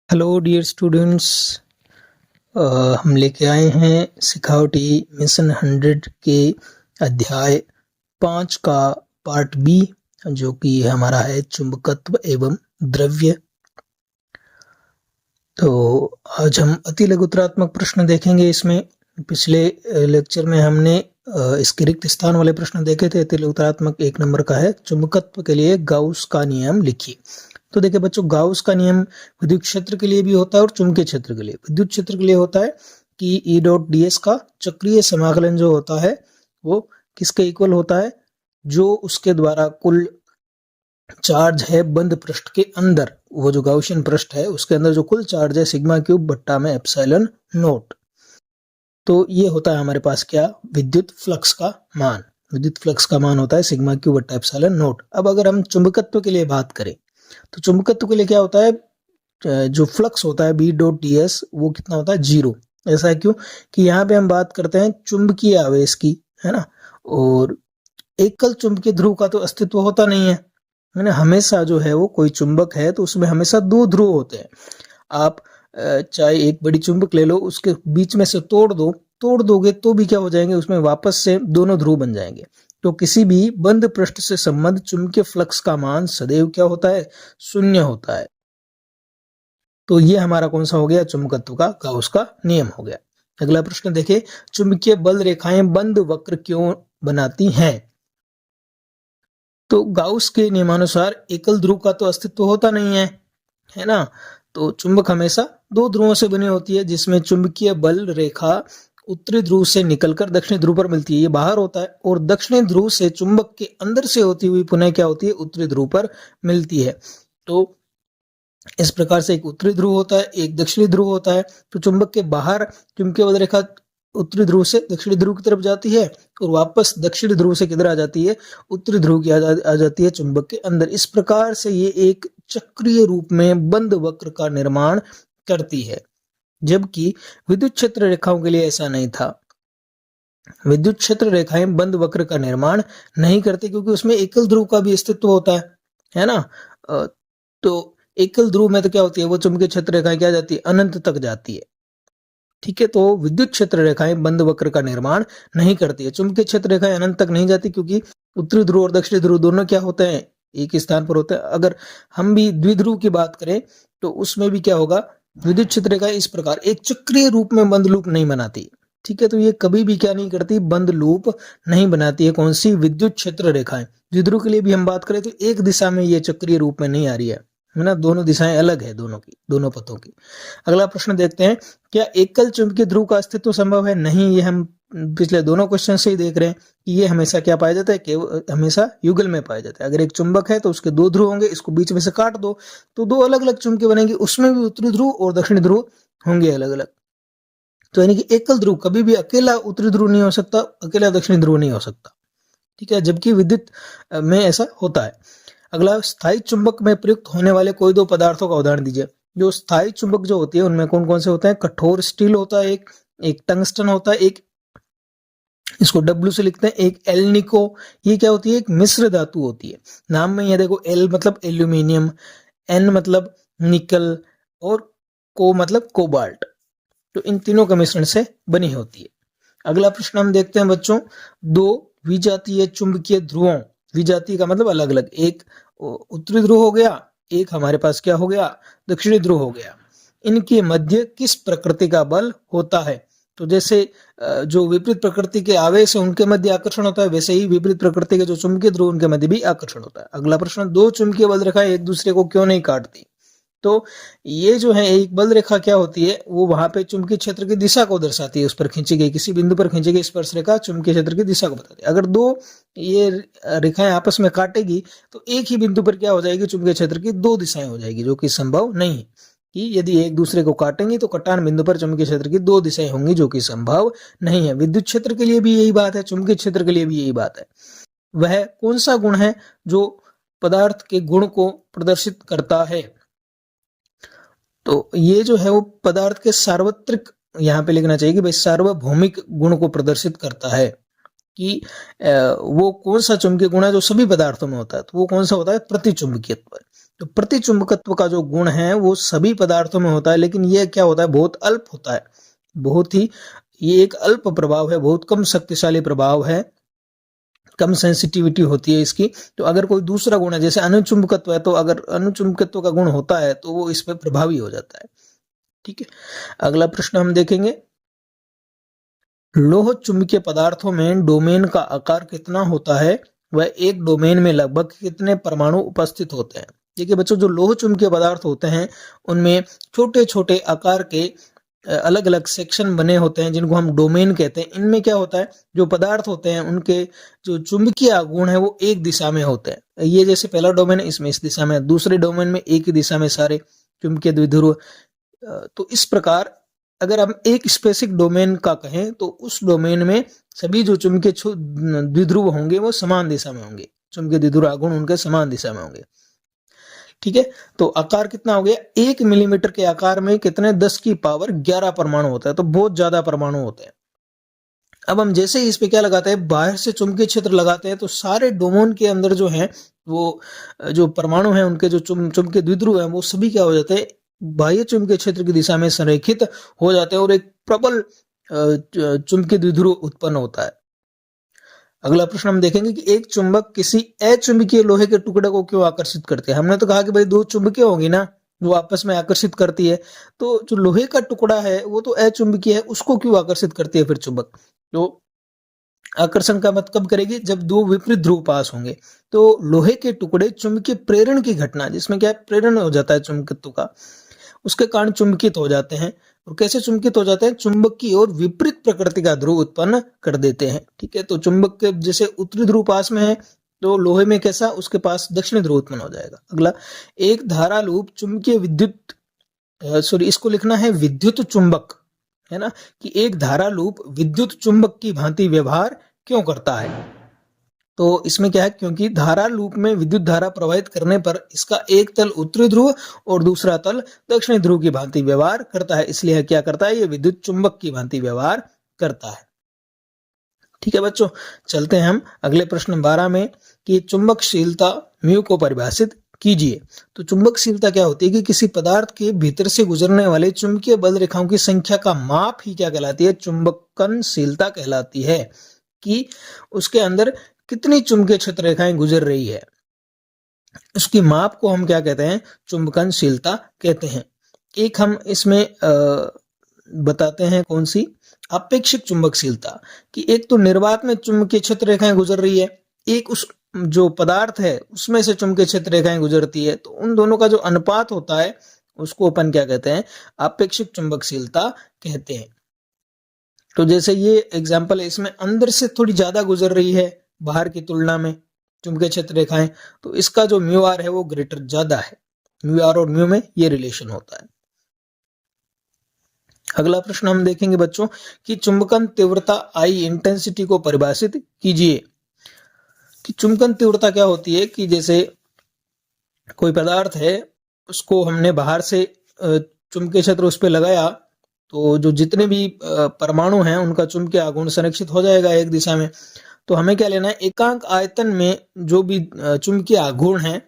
Hello dear students. हम लेके आए हैं सिखावटी मिशन 100 के अध्याय 5 का पार्ट बी, जो कि हमारा है चुंबकत्व एवं द्रव्य। तो आज हम अति लघुतरात्मक प्रश्न देखेंगे। इसमें पिछले लेक्चर में हमने इसके रिक्त स्थान वाले प्रश्न देखे थे। अति लघुतरात्मक 1 नंबर का है, चुंबकत्व के लिए गाउस का नियम लिखिए। तो देखिए बच्चों, गाउस का नियम विद्युत क्षेत्र के लिए भी होता है और चुंबकीय क्षेत्र के लिए। विद्युत क्षेत्र के लिए होता है कि ई डॉट डी एस का चक्रीय समाकलन जो होता है वो किसके इक्वल होता है, जो उसके द्वारा कुल चार्ज है बंद पृष्ठ के अंदर, वो जो गाउसियन पृष्ठ है उसके अंदर जो कुल चार्ज है सिग्मा क्यूब बट्टा में एप्सिलॉन नोट। तो ये होता है हमारे पास क्या, विद्युत फ्लक्स का मान। विद्युत फ्लक्स का मान होता है सिग्मा क्यूब बट्टा एप्सिलॉन नोट। अब अगर हम चुंबकत्व के लिए बात करें तो चुंबकत्व के लिए क्या होता है, जो फ्लक्स होता है बी डॉट डी एस वो कितना होता है, 0। ऐसा है क्यों कि यहाँ पे हम बात करते हैं चुंबकीय आवेश की, है ना। और एकल चुंबकीय ध्रुव का तो अस्तित्व होता नहीं है ना। हमेशा जो है वो कोई चुंबक है तो उसमें हमेशा 2 ध्रुव होते हैं। आप चाहे एक बड़ी चुंबक ले लो, उसके बीच में से तोड़ दोगे तो भी क्या हो जाएंगे, उसमें वापस से दोनों ध्रुव बन जाएंगे। तो किसी भी बंद पृष्ठ से संबद्ध चुंबकीय फ्लक्स का मान सदैव क्या होता है, 0 होता है। तो ये हमारा कौन सा हो गया, चुंबकत्व का गाउस का नियम हो गया। अगला प्रश्न देखिए, चुंबकीय बल रेखाएं बंद वक्र क्यों बनाती हैं। तो गाउस के नियमानुसार एकल ध्रुव का तो अस्तित्व होता नहीं है ना। तो चुंबक हमेशा 2 ध्रुवों से बनी होती है, जिसमें चुंबकीय बल रेखा उत्तरी ध्रुव से निकलकर दक्षिणी ध्रुव पर मिलती है, ये बाहर होता है। और दक्षिणी ध्रुव से चुंबक के अंदर से होती हुई पुनः क्या होती है, उत्तरी ध्रुव पर मिलती है। तो इस प्रकार से एक उत्तरी ध्रुव होता है, एक दक्षिणी ध्रुव होता है। तो चुंबक के बाहर चुंबकीय बल रेखा उत्तरी ध्रुव से दक्षिणी ध्रुव की तरफ जाती है और वापस दक्षिणी ध्रुव से किधर आ जाती है, उत्तरी ध्रुव की आ जाती है चुंबक के अंदर। इस प्रकार से ये एक चक्रीय रूप में बंद वक्र का निर्माण करती है, जबकि विद्युत क्षेत्र रेखाओं के लिए ऐसा नहीं था। विद्युत क्षेत्र रेखाएं बंद वक्र का निर्माण नहीं करती क्योंकि उसमें एकल ध्रुव का भी अस्तित्व होता है ना। तो एकल ध्रुव में तो क्या होती है, वो चुंबकीय क्षेत्र रेखाएं क्या जाती है, अनंत तक जाती है। ठीक है, तो विद्युत क्षेत्र रेखाएं बंद वक्र का निर्माण नहीं करती है। चुंबकीय क्षेत्र रेखाएं अनंत तक नहीं जाती क्योंकि उत्तरी ध्रुव और दक्षिणी ध्रुव दोनों क्या होते हैं, एक ही स्थान पर होते हैं। अगर हम भी द्विध्रुव की बात करें तो उसमें भी क्या होगा, विद्युत क्षेत्र रेखाएं इस प्रकार एक चक्रीय रूप में बंद लूप नहीं बनाती। ठीक है, तो ये कभी भी क्या नहीं करती, बंद लूप नहीं बनाती है। कौन सी, विद्युत क्षेत्र रेखाएं। द्विध्रुव के लिए भी हम बात करें तो एक दिशा में ये चक्रीय रूप में नहीं आ रही है ना, दोनों दिशाएं अलग है दोनों की, दोनों पथों की। अगला प्रश्न देखते हैं, क्या एकल चुंबकीय ध्रुव का अस्तित्व संभव है। नहीं, ये हम पिछले दोनों क्वेश्चन से ही देख रहे हैं कि ये हमेशा क्या पाया जाता है, केवल हमेशा युगल में पाया जाता है। अगर एक चुंबक है तो उसके 2 ध्रुव होंगे, इसको बीच में से काट दो तो 2 अलग अलग चुंबकीय बनेंगे, उसमें भी उत्तरी ध्रुव और दक्षिणी ध्रुव होंगे अलग अलग। तो यानी कि एकल ध्रुव कभी भी अकेला उत्तरी ध्रुव नहीं हो सकता, अकेला दक्षिणी ध्रुव नहीं हो सकता। ठीक है, जबकि विद्युत में ऐसा होता है। अगला, स्थायी चुंबक में प्रयुक्त होने वाले कोई 2 पदार्थों का उदाहरण दीजिए। जो स्थायी चुंबक जो होती है उनमें कौन कौन से होते हैं, कठोर स्टील होता है, एक टंगस्टन होता है, एक इसको डब्ल्यू से लिखते हैं, एक एल्निको। ये क्या होती है, एक मिश्र धातु होती है। नाम में ये देखो, एल मतलब एल्यूमिनियम, एन मतलब निकल और को मतलब कोबाल्ट। तो इन तीनों का मिश्रण से बनी होती है। अगला प्रश्न हम देखते हैं बच्चों, 2 विजातीय चुंबकीय ध्रुवों, विजातीय का मतलब अलग अलग, एक उत्तरी ध्रुव हो गया, एक हमारे पास क्या हो गया, दक्षिणी ध्रुव हो गया। इनके मध्य किस प्रकृति का बल होता है। तो जैसे जो विपरीत प्रकृति के आवेश है उनके मध्य आकर्षण होता है, वैसे ही विपरीत प्रकृति के जो चुंबकीय ध्रुव उनके मध्य भी आकर्षण होता है। अगला प्रश्न, 2 चुंबकीय बल रेखाएं एक दूसरे को क्यों नहीं काटती। तो ये जो है एक बल रेखा क्या होती है, वो वहां पे चुंबकीय क्षेत्र की दिशा को दर्शाती है। उस पर खींची गई, किसी बिंदु पर खींची गई स्पर्श रेखा चुंबकीय क्षेत्र की दिशा को बताती है। अगर 2 ये रेखाएं आपस में काटेगी तो एक ही बिंदु पर क्या हो जाएगी, चुंबकीय क्षेत्र की 2 दिशाएं हो जाएगी, जो कि संभव नहीं है। कि यदि एक दूसरे को काटेंगी तो कटान बिंदु पर चुंबकीय क्षेत्र की 2 दिशाएं होंगी, जो कि संभव नहीं है। विद्युत क्षेत्र के लिए भी यही बात है, चुंबकीय क्षेत्र के लिए भी यही बात है। वह कौन सा गुण है जो पदार्थ के गुण को प्रदर्शित करता है। तो ये जो है वो पदार्थ के सार्वत्रिक, यहाँ पे लिखना चाहिए कि भाई सार्वभौमिक गुण को प्रदर्शित करता है। कि वो कौन सा चुंबकीय गुण है जो सभी पदार्थों में होता है, तो वो कौन सा होता है, प्रतिचुंबकीयत्व। तो प्रति चुंबकत्व का जो गुण है वो सभी पदार्थों में होता है, लेकिन ये क्या होता है, बहुत अल्प होता है, बहुत ही, ये एक अल्प प्रभाव है, बहुत कम शक्तिशाली प्रभाव है, कम सेंसिटिविटी होती है इसकी। तो अगर कोई दूसरा गुण है जैसे अनुचुंबकत्व है, तो अगर अनुचुंबकत्व का गुण होता है तो वो इसमें प्रभावी हो जाता है। ठीक है, अगला प्रश्न हम देखेंगे, लोह चुंबकीय पदार्थों में डोमेन का आकार कितना होता है, वह एक डोमेन में लगभग कितने परमाणु उपस्थित होते हैं। देखिए बच्चों, जो लोह चुंबकीय पदार्थ होते हैं उनमें छोटे छोटे आकार के अलग अलग सेक्शन बने होते हैं जिनको हम डोमेन कहते हैं। इनमें क्या होता है, जो पदार्थ होते हैं उनके जो चुंबकीय आघूर्ण है वो एक दिशा में होते हैं। ये जैसे पहला डोमेन है, इसमें इस दिशा में, दूसरे डोमेन में एक ही दिशा में सारे चुंबकीय द्विध्रुव। तो इस प्रकार अगर हम एक स्पेसिफिक डोमेन का कहें तो उस डोमेन में सभी जो चुंबकीय द्विध्रुव होंगे वो समान दिशा में होंगे, चुंबकीय द्विध्रुव आघूर्ण उनके समान दिशा में होंगे। ठीक है, तो आकार कितना हो गया, 1 मिलीमीटर के आकार में कितने, 10 की पावर 11 परमाणु होता है, तो बहुत ज्यादा परमाणु होते हैं। अब हम जैसे ही इस पे क्या लगाते हैं, बाहर से चुंबकीय क्षेत्र लगाते हैं, तो सारे डोमेन के अंदर जो है वो जो परमाणु हैं उनके जो चुंबकीय द्विध्रुव हैं वो सभी क्या हो जाते हैं, बाह्य चुंबकीय क्षेत्र की दिशा में संरेखित हो जाते हैं और एक प्रबल चुंबकीय द्विध्रुव उत्पन्न होता है। अगला प्रश्न हम देखेंगे कि एक चुंबक किसी अचुंबकीय लोहे के टुकड़े को क्यों आकर्षित करते हैं। हमने तो कहा कि भाई दो चुंबकीय होंगी ना, वो आपस में आकर्षित करती है, तो जो लोहे का टुकड़ा है वो तो अचुंबकीय है, उसको क्यों आकर्षित करती है फिर चुंबक। तो आकर्षण का मत कब करेगी, जब दो विपरीत ध्रुव पास होंगे। तो लोहे के टुकड़े चुंबकीय प्रेरण की घटना, जिसमें क्या प्रेरण हो जाता है चुंबकत्व का, उसके कारण चुंबकित हो जाते हैं। और कैसे चुंबकित हो जाते हैं, चुंबक की ओर विपरीत प्रकृति का ध्रुव उत्पन्न कर देते हैं। ठीक है, तो चुंबक के जैसे उत्तरी ध्रुव पास में है तो लोहे में कैसा, उसके पास दक्षिणी ध्रुव उत्पन्न हो जाएगा। अगला, एक धारा लूप चुंबकीय विद्युत इसको लिखना है विद्युत चुंबक, है ना, कि एक धारा लूप विद्युत चुंबक की भांति व्यवहार क्यों करता है। तो इसमें क्या है, क्योंकि धारा लूप में विद्युत धारा प्रवाहित करने पर इसका एक तल उत्तरी ध्रुव और दूसरा तल दक्षिणी ध्रुव की भांति व्यवहार करता है, इसलिए क्या करता है, ये विद्युत चुंबक की भांति व्यवहार करता है। ठीक है बच्चों, चलते हैं हम अगले प्रश्न 12 में कि चुंबकशीलता म्यू को परिभाषित कीजिए। तो चुंबकशीलता क्या होती है कि किसी पदार्थ के भीतर से गुजरने वाले चुंबकीय बल रेखाओं की संख्या का माप ही क्या कहलाती है, चुंबकनशीलता कहलाती है, कि उसके अंदर कितनी चुंबकीय क्षेत्र रेखाएं गुजर रही है, उसकी माप को हम क्या कहते हैं, चुंबकनशीलता कहते हैं। एक हम इसमें बताते हैं कौन सी, अपेक्षिक चुंबकशीलता, कि एक तो निर्वात में चुंबकीय क्षेत्र रेखाएं गुजर रही है, एक उस जो पदार्थ है उसमें से चुंबकीय क्षेत्र रेखाएं गुजरती है, तो उन दोनों का जो अनुपात होता है उसको अपन क्या कहते हैं, अपेक्षिक चुंबकशीलता कहते हैं। तो जैसे ये एग्जांपल है, इसमें अंदर से थोड़ी ज्यादा गुजर रही है बाहर की तुलना में चुंबकीय क्षेत्र रेखाएं, तो इसका जो म्यू आर है वो ग्रेटर ज्यादा है, म्यू आर और म्यू में ये रिलेशन होता है। अगला प्रश्न हम देखेंगे बच्चों कि चुंबकन तीव्रता आई इंटेंसिटी को परिभाषित कीजिए। कि चुंबकन तीव्रता क्या होती है, कि जैसे कोई पदार्थ है उसको हमने बाहर से चुंबकीय क्षेत्र उस पर लगाया, तो जो जितने भी परमाणु हैं उनका चुंबकीय आघूर्ण संरक्षित हो जाएगा एक दिशा में। तो हमें क्या लेना है, एकांक आयतन में जो भी चुंबकीय आघूर्ण है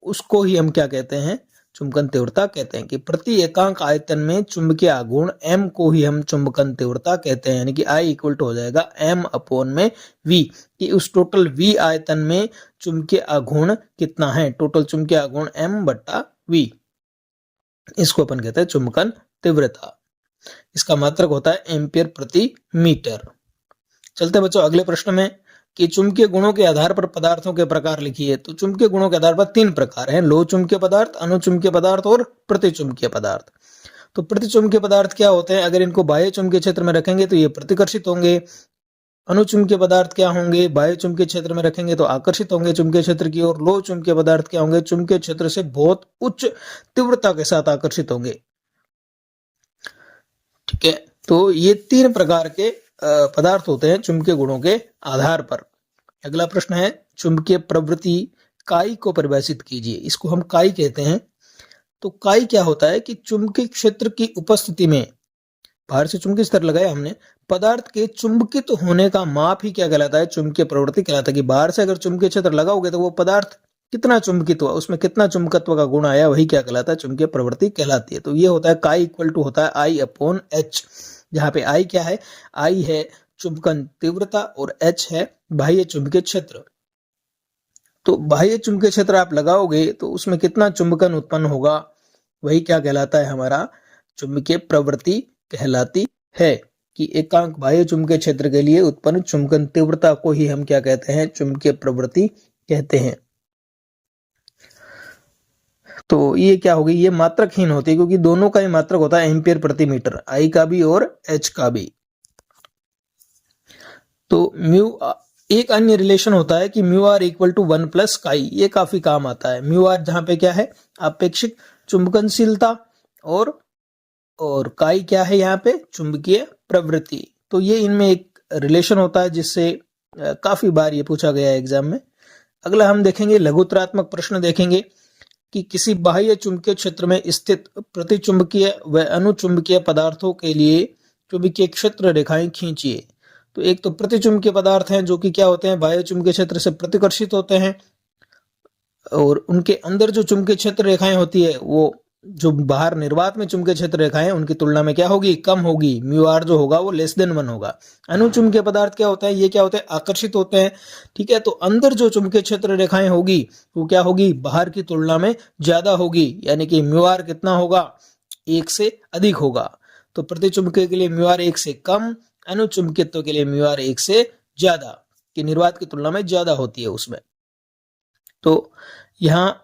उसको ही हम क्या कहते हैं, चुंबकन तीव्रता कहते हैं। कि प्रति एकांक आयतन में चुंबकीय आघूर्ण m को ही हम चुंबकन तीव्रता कहते हैं, यानी कि I इक्वल टू हो जाएगा m अपॉन में v, कि उस टोटल v आयतन में चुंबकीय आघूर्ण कितना है, टोटल चुंबकीय आघूर्ण m बट्टा v, इसको अपन कहते हैं चुंबकन तीव्रता। इसका मात्रक होता है एम्पियर प्रति मीटर। चलते बच्चों अगले प्रश्न में कि चुंबकीय गुणों के आधार पर पदार्थों के प्रकार लिखिए। तो चुंबकीय गुणों के आधार पर 3 प्रकार हैं, लोह चुंबकीय पदार्थ, अनुचुंबकीय पदार्थ और प्रतिचुंबकीय पदार्थ। तो प्रतिचुंबकीय पदार्थ क्या होते हैं, अगर इनको बाह्य चुंबकीय क्षेत्र में रखेंगे तो ये प्रतिकर्षित होंगे। अनुचुंबकीय पदार्थ क्या होंगे, बाह्य चुंबकीय क्षेत्र में रखेंगे तो आकर्षित होंगे चुंबकीय क्षेत्र की ओर। लोह चुंबकीय पदार्थ क्या होंगे, चुंबकीय क्षेत्र से बहुत उच्च तीव्रता के साथ आकर्षित होंगे। ठीक है, तो ये 3 प्रकार के पदार्थ होते हैं चुंबकीय गुणों के आधार पर। अगला प्रश्न है चुंबकीय प्रवृत्ति काई को परिभाषित कीजिए। इसको हम काई कहते हैं। तो काई क्या होता है कि चुंबकीय क्षेत्र की उपस्थिति में, बाहर से चुंबकीय क्षेत्र लगाया हमने, पदार्थ के चुंबकित होने का माप ही क्या कहलाता है, चुंबकीय प्रवृत्ति कहलाता है। कि बाहर से अगर चुंबकीय क्षेत्र लगाओगे तो वो पदार्थ कितना चुंबकित्व, उसमें कितना चुंबकत्व का गुण आया, वही क्या कहलाता है, चुंबकीय प्रवृत्ति कहलाती है। तो ये होता है काई इक्वल टू होता है आई अपॉन एच, जहाँ पे आई क्या है, आई है चुंबकन तीव्रता और एच है बाह्य चुंबकीय क्षेत्र। तो बाह्य चुंबकीय क्षेत्र आप लगाओगे तो उसमें कितना चुंबकन उत्पन्न होगा, वही क्या कहलाता है, हमारा चुंबकीय प्रवृत्ति कहलाती है। कि एकांक बाह्य चुंबकीय क्षेत्र के लिए उत्पन्न चुंबकन तीव्रता को ही हम क्या कहते हैं, चुंबकीय प्रवृत्ति कहते हैं। तो ये क्या होगी, ये मात्रकहीन होती है क्योंकि दोनों का ही मात्रक होता है एम्पियर प्रति मीटर, आई का भी और एच का भी। तो म्यू, एक अन्य रिलेशन होता है कि mu R equal to 1 plus chi, ये काफी काम आता है। म्यू आर जहां पे क्या है, आपेक्षिक चुंबकनशीलता, और काई क्या है यहाँ पे, चुंबकीय प्रवृत्ति। तो ये इनमें एक रिलेशन होता है जिससे काफी बार ये पूछा गया है एग्जाम में। अगला हम देखेंगे लघुत्तरात्मक प्रश्न देखेंगे कि किसी बाह्य चुंबकीय क्षेत्र में स्थित प्रतिचुंबकीय व अनुचुंबकीय पदार्थों के लिए चुंबकीय क्षेत्र रेखाएं खींचिए। तो एक तो प्रतिचुंबकीय पदार्थ हैं जो कि क्या होते हैं, बाह्य चुंबकीय क्षेत्र से प्रतिकर्षित होते हैं, और उनके अंदर जो चुंबकीय क्षेत्र रेखाएं होती है वो जो बाहर निर्वात में चुंबकीय क्षेत्र रेखाएं उनकी तुलना में क्या होगी, कम होगी, म्यू आर जो होगा वो लेस देन 1 होगा। अनुचुंबकीय पदार्थ क्या होता है, ये क्या होते हैं, आकर्षित होते हैं, ठीक है। तो अंदर जो चुंबकीय क्षेत्र रेखाएं होगी वो क्या होगी, बाहर की तुलना में ज्यादा होगी, यानी कि म्यू आर कितना होगा, 1 से अधिक होगा। तो प्रतिचुंबकीय के लिए म्यू आर 1 से कम, अनुचुंबकित्व के लिए म्यू आर 1 से ज्यादा, कि निर्वात की तुलना में ज्यादा होती है उसमें। तो यहाँ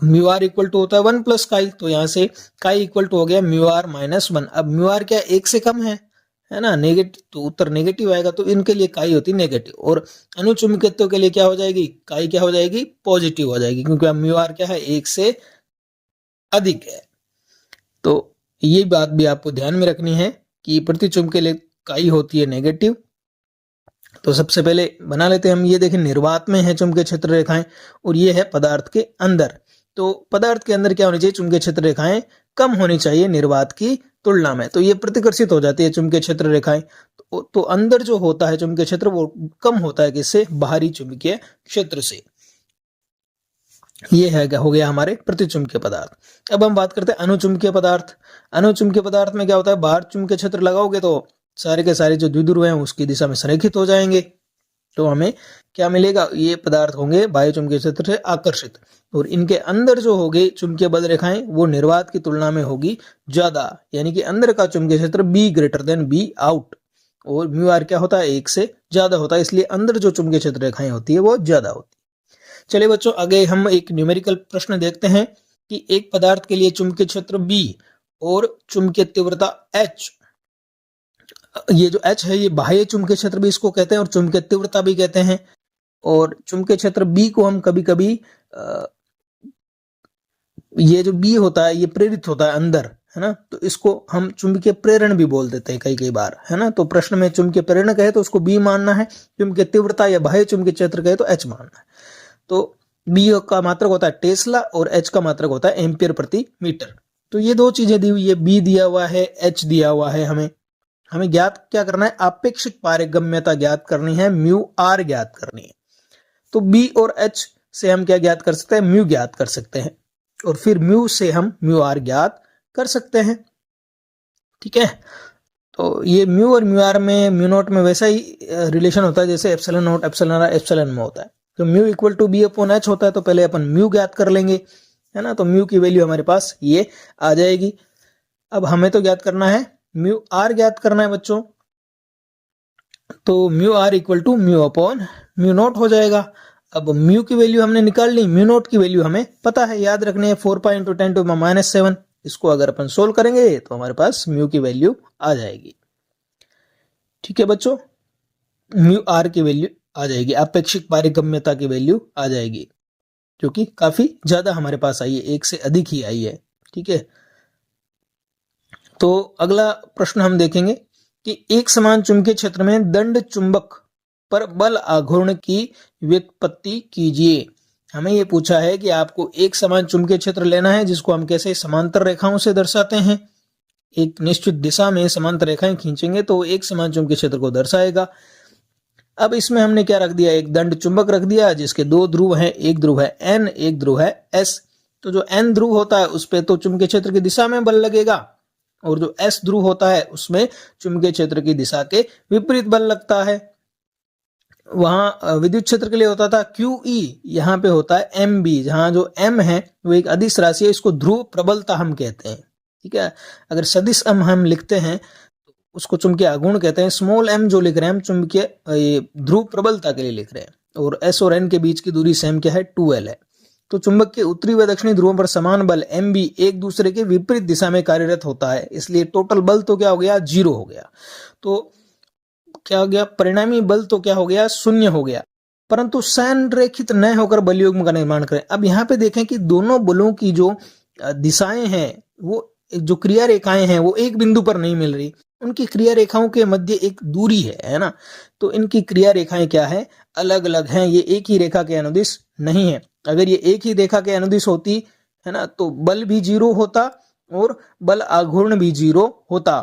म्यू आर इक्वल टू होता है 1 प्लस काई, तो यहाँ से काई इक्वल टू हो गया म्यू आर माइनस 1। अब म्यू आर क्या 1 से कम है ना, नेगेटिव, तो उत्तर नेगेटिव आएगा, तो इनके लिए काई होती है नेगेटिव, और अनुचुंबकित्व के लिए क्या हो जाएगी, काई क्या हो जाएगी, पॉजिटिव हो जाएगी, क्योंकि म्यू आर क्या है 1 से अधिक है। तो ये बात भी आपको ध्यान में रखनी है कि प्रतिचुंब के लिए काई होती है नेगेटिव। तो सबसे पहले बना लेते हैं हम, ये देखें निर्वात में है चुंबकीय क्षेत्र रेखाएं, और ये है पदार्थ के अंदर। तो पदार्थ के अंदर क्या होनी चाहिए, चुंबकीय क्षेत्र रेखाएं कम होनी चाहिए निर्वात की तुलना में, तो ये प्रतिकर्षित हो जाती है चुंबकीय क्षेत्र रेखाएं। तो अंदर जो होता है चुंबकीय क्षेत्र वो कम होता है किससे, बाहरी चुंबकीय क्षेत्र से। ये है हो गया हमारे प्रतिचुंबकीय पदार्थ। अब हम बात करते हैं अनुचुंबकीय पदार्थ। अनुचुंबकीय पदार्थ में क्या होता है, बाहर चुंबकीय क्षेत्र लगाओगे तो सारे के सारे जो द्विध्रुव हैं उसकी दिशा में संरेखित हो जाएंगे, तो हमें क्या मिलेगा, ये पदार्थ होंगे बाह्य चुंबकीय क्षेत्र से आकर्षित, और इनके अंदर जो होगी चुंबकीय बल रेखाएं वो निर्वात की तुलना में होगी ज्यादा, यानी कि अंदर का चुंबकीय क्षेत्र be greater than be out, और म्यू आर क्या होता है 1 से ज्यादा होता है, इसलिए अंदर जो चुंबकीय क्षेत्र रेखाएं होती है वो ज्यादा होती है। चलिए बच्चों, आगे हम एक न्यूमेरिकल प्रश्न देखते हैं कि एक पदार्थ के लिए चुंबकीय क्षेत्र बी और चुंबकीय तीव्रता एच, ये जो H है ये बाह्य चुंबकीय क्षेत्र भी इसको कहते हैं और चुंबकीय तीव्रता भी कहते हैं। और चुंबकीय क्षेत्र B को हम कभी कभी ये जो B होता है ये प्रेरित होता है अंदर, है ना, तो इसको हम चुंबकीय प्रेरण भी बोल देते हैं कई बार, है ना। तो प्रश्न में चुंबकीय प्रेरण कहे तो उसको B मानना है, चुंबकीय तीव्रता या बाह्य चुंबकीय क्षेत्र कहे तो H मानना है। तो B का मात्रक होता है टेस्ला और H का मात्रक होता है एम्पियर प्रति मीटर। तो ये दो चीजें दी हुई है, B दिया हुआ है, H दिया हुआ है, हमें ज्ञात क्या करना है, आपेक्षिक पारगम्यता ज्ञात करनी है, म्यू आर ज्ञात करनी है। तो बी और एच से हम क्या ज्ञात कर सकते हैं, म्यू ज्ञात कर सकते हैं, और फिर म्यू से हम म्यू आर ज्ञात कर सकते हैं, ठीक है। तो ये म्यू और म्यू आर में, म्यू नोट में वैसा ही रिलेशन होता है जैसे epsilon naught epsilon R epsilon में होता है। तो mu equal to B upon H होता है, तो पहले अपन म्यू ज्ञात कर लेंगे, है ना। तो म्यू की वैल्यू हमारे पास ये आ जाएगी। अब हमें तो ज्ञात करना है म्यू आर ज्ञात करना है बच्चों, तो mu R equal to mu upon mu naught हो जाएगा। अब म्यू की वैल्यू हमने निकाल ली, म्यू नोट की वैल्यू हमें पता है, याद रखने है 4 पाई इंटू 10 टू -7। इसको अगर अपन सोल्व करेंगे तो हमारे पास म्यू की वैल्यू आ जाएगी, ठीक है बच्चों। म्यू आर की वैल्यू आ जाएगी, अपेक्षिक पारगम्यता की वैल्यू आ जाएगी, जो कि काफी ज्यादा हमारे पास आई है, 1 से अधिक ही आई है, ठीक है। तो अगला प्रश्न हम देखेंगे कि एक समान चुंबकीय क्षेत्र में दंड चुंबक पर बल आघूर्ण की व्युत्पत्ति कीजिए। हमें यह पूछा है कि आपको एक समान चुंबकीय क्षेत्र लेना है जिसको हम कैसे समांतर रेखाओं से दर्शाते हैं, एक निश्चित दिशा में समांतर रेखाएं खींचेंगे तो एक समान चुंबकीय क्षेत्र को दर्शाएगा। अब इसमें हमने क्या रख दिया, एक दंड चुंबक रख दिया जिसके दो ध्रुव हैं, एक ध्रुव है N, एक ध्रुव है S। तो जो N ध्रुव होता है उस पे तो चुंबकीय क्षेत्र की दिशा में बल लगेगा, और जो S ध्रुव होता है उसमें चुंबकीय क्षेत्र की दिशा के विपरीत बल लगता है। वहां विद्युत क्षेत्र के लिए होता था QE, यहाँ पे होता है MB, जहां जो M है वो एक अदिश राशि है, इसको ध्रुव प्रबलता हम कहते हैं। ठीक है, अगर सदिश हम लिखते हैं तो उसको चुंबकीय आघूर्ण कहते हैं। स्मॉल m जो लिख रहे हैं हम चुंबकीय ध्रुव प्रबलता के लिए लिख रहे हैं, और S और N के बीच की दूरी सेम क्या है, 2L है। तो चुंबक के उत्तरी व दक्षिणी ध्रुवों पर समान बल MB एक दूसरे के विपरीत दिशा में कार्यरत होता है, इसलिए टोटल बल तो क्या हो गया, 0 हो गया। तो क्या हो गया, परिणामी बल तो क्या हो गया, 0 हो गया। परंतु संरेखित न होकर बलयुग्म का निर्माण करें। अब यहाँ पे देखें कि दोनों बलों की जो दिशाएं हैं, वो जो क्रिया रेखाएं हैं वो एक बिंदु पर नहीं मिल रही, उनकी क्रिया रेखाओं के मध्य एक दूरी है ना। तो इनकी क्रिया रेखाएं क्या है, अलग अलग हैं, ये एक ही रेखा के अनुदिश नहीं है। अगर ये एक ही रेखा के अनुदिश होती है ना तो बल भी 0 होता और बल आघूर्ण भी 0 होता।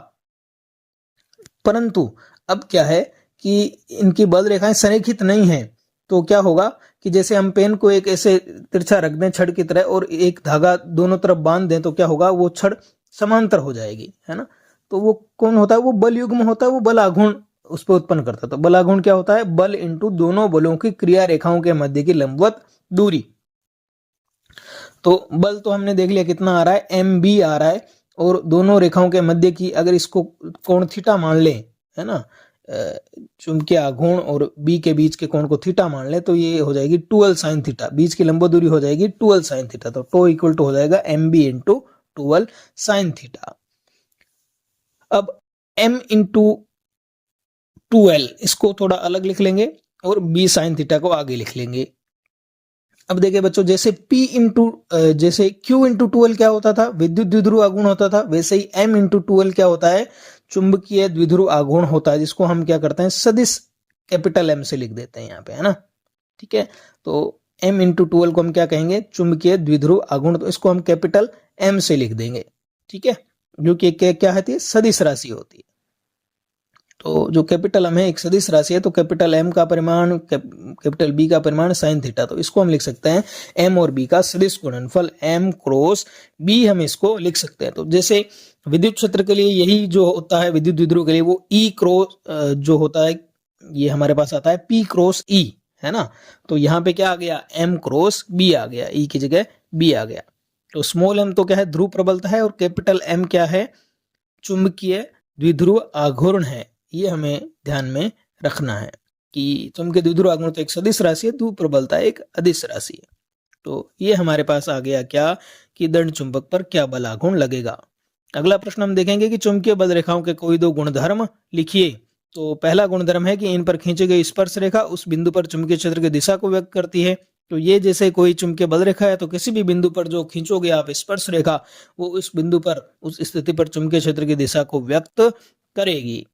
परंतु अब क्या है कि इनकी बल रेखाएं संरेखित नहीं है, तो क्या होगा कि जैसे हम पेन को एक ऐसे तिरछा रख दें छड़ की तरह और एक धागा दोनों तरफ बांध दें, तो क्या होगा, वो छड़ समांतर हो जाएगी, है ना। तो वो कौन होता है, वो बल युग्म होता है, वो बल आघूर्ण उस पर उत्पन्न करता है। तो बल आघूर्ण क्या होता है, बल इंटू दोनों बलों की क्रिया रेखाओं के मध्य की लंबवत दूरी। तो बल तो हमने देख लिया कितना आ रहा है, MB आ रहा है, और दोनों रेखाओं के मध्य की अगर इसको कोण थीटा मान लें, है ना, चुंबकीय आघूर्ण और B के बीच के कोण को थीटा मान ले, तो ये हो जाएगी 2L sin थीटा, बीच की लंबवत दूरी हो जाएगी 2L sin थीटा। तो टो इक्वल टू हो जाएगा MB into 2L sin theta. अब M इंटू 2L इसको थोड़ा अलग लिख लेंगे और B sin थीटा को आगे लिख लेंगे। अब देखिए बच्चों, जैसे जैसे Q इंटू 2L क्या होता था, विद्युत द्विध्रुव आघूर्ण होता था, वैसे ही M इंटू 2L क्या होता है, चुंबकीय द्विध्रुव आघूर्ण होता है, जिसको हम क्या करते हैं, सदिश कैपिटल M से लिख देते हैं यहाँ पे, है ना। ठीक है, तो M इंटू 2L को हम क्या कहेंगे, चुंबकीय द्विध्रुव आघूर्ण, तो इसको हम कैपिटल M से लिख देंगे। ठीक है, जो कि क्या होती है, सदिश राशि होती है। तो जो कैपिटल M है एक सदिश राशि है, तो कैपिटल M का परिमाण कैपिटल B का परिमाण sin थीटा, तो इसको हम लिख सकते हैं M और B का सदिश गुणनफल M क्रॉस B, हम इसको लिख सकते हैं। तो जैसे विद्युत क्षेत्र के लिए यही जो होता है, विद्युत द्विध्रुव के लिए वो E क्रॉस जो होता है, ये हमारे पास आता है P क्रॉस E, है ना। तो यहाँ पे क्या आ गया, M क्रॉस B आ गया, E की जगह B आ गया। तो स्मॉल m तो क्या है, ध्रुव प्रबलता है, और कैपिटल M क्या है, चुंबकीय द्विध्रुव आघूर्ण है। ये हमें ध्यान में रखना है कि चुंबकीय द्विध्रुव आघूर्ण तो एक सदिश राशि है, ध्रुव प्रबलता एक अदिश राशि है। तो ये हमारे पास आ गया क्या, कि दंड चुंबक पर क्या बल आघूर्ण लगेगा। अगला प्रश्न हम देखेंगे कि चुंबकीय बल रेखाओं के कोई दो गुणधर्म लिखिए। तो पहला गुणधर्म है कि इन पर खींची गई स्पर्श रेखा उस बिंदु पर चुंबकीय क्षेत्र की दिशा को व्यक्त करती है। तो ये जैसे कोई चुंबकीय बल रेखा है, तो किसी भी बिंदु पर जो खींचोगे आप स्पर्श रेखा, वो उस बिंदु पर, उस स्थिति पर चुंबकीय क्षेत्र की दिशा को व्यक्त करेगी।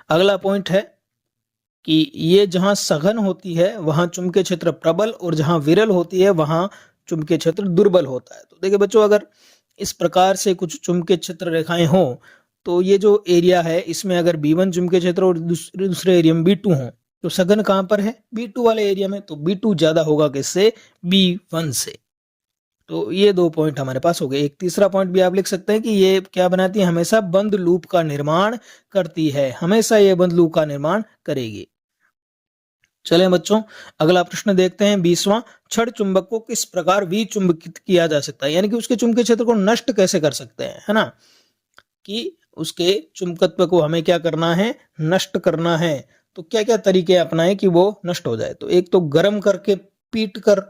अगला पॉइंट है कि ये जहां सघन होती है वहां चुंबकीय क्षेत्र प्रबल, और जहां विरल होती है वहां चुंबकीय क्षेत्र दुर्बल होता है। तो देखिए बच्चों, अगर इस प्रकार से कुछ चुंबकीय क्षेत्र रेखाएं हो, तो ये जो एरिया है इसमें अगर B1 चुंबकीय क्षेत्र और दूसरे एरिया में B2 हो, तो सघन कहां पर है, B2 वाले एरिया में, तो B2 ज्यादा होगा किससे, B1 से। तो ये दो पॉइंट हमारे पास हो गए। एक तीसरा पॉइंट भी आप लिख सकते हैं कि ये क्या बनाती है, हमेशा बंद लूप का निर्माण करती है, हमेशा ये बंद लूप का निर्माण करेगी। चलें बच्चों, अगला प्रश्न देखते हैं 20वां। छड़ चुंबक को किस प्रकार विचुंबकित किया जा सकता है, यानी कि उसके चुंबकीय क्षेत्र को नष्ट कैसे कर सकते हैं, है ना, कि उसके चुंबकत्व को हमें क्या करना है, नष्ट करना है। तो क्या क्या तरीके अपनाएं कि वो नष्ट हो जाए। तो एक तो गर्म करके पीट कर,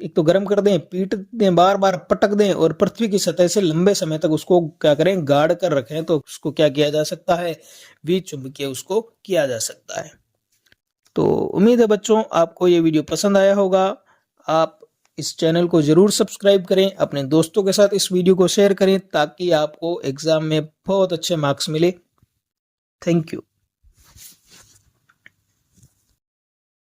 एक तो गर्म कर दें, पीट दें, बार बार पटक दें, और पृथ्वी की सतह से लंबे समय तक उसको क्या करें, गाड़ कर रखें, तो उसको क्या किया जा सकता है, विचुंबकीय उसको किया जा सकता है। तो उम्मीद है बच्चों आपको ये वीडियो पसंद आया होगा। आप इस चैनल को जरूर सब्सक्राइब करें, अपने दोस्तों के साथ इस वीडियो को शेयर करें, ताकि आपको एग्जाम में बहुत अच्छे मार्क्स मिले। Thank you.